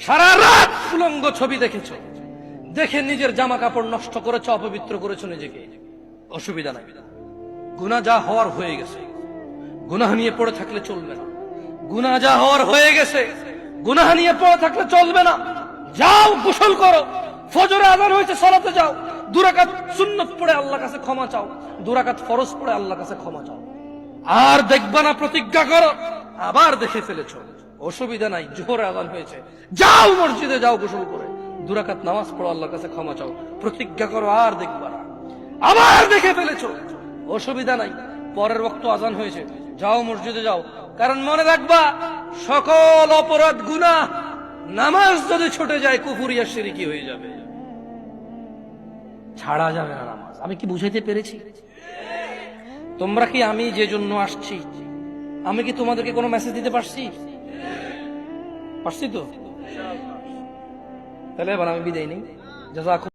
সারা রাত উলঙ্গ ছবি দেখেছো, দেখে নিজের জামা কাপড় নষ্ট করেছো, অপবিত্র করেছো নিজেকে, অসুবিধা নাই। গুনাহ যা হওয়ার হয়ে গেছে, গুনাহ নিয়ে পড়ে থাকলে চলবে না। গুনাহ যা হওয়ার হয়ে গেছে, গুনাহ নিয়ে পড়ে থাকলে চলবে না। যাও গোসল করো, ফজরে আযান হয়েছে সালাতে যাও, 2 রাকাত সুন্নাত পড়ে আল্লাহর কাছে ক্ষমা চাও, 2 রাকাত ফরজ পড়ে আল্লাহর কাছে ক্ষমা চাও। আর দেখবা না, প্রতিজ্ঞা করো। আবার দেখে ফেলেছো, অসুবিধা নাই, জোহরে আযান হয়েছে, যাও মসজিদে যাও গোসল করে 2 রাকাত নামাজ পড়ো, আল্লাহর কাছে ক্ষমা চাও, প্রতিজ্ঞা করো আর দেখবা না। আবার দেখে ফেলেছো, অসুবিধা নাই, পরের ওয়াক্ত আযান হয়েছে, যাও মসজিদে যাও। কারণ মনে রাখবা, সকল অপরাধ গুনাহ নামাজ যদি ছুটে যায় কুফরিয়া শিরকি হয়ে যাবে, ছাড়া যাবে না নামাজ। আমি কি বুঝাইতে পেরেছি? তোমরা কি, আমি যে জন্য আসছি, আমি কি তোমাদেরকে কোনো মেসেজ দিতে পারছি? পারছি তো? তাহলে এবার আমি বিদায় নেই। জাযাকুম।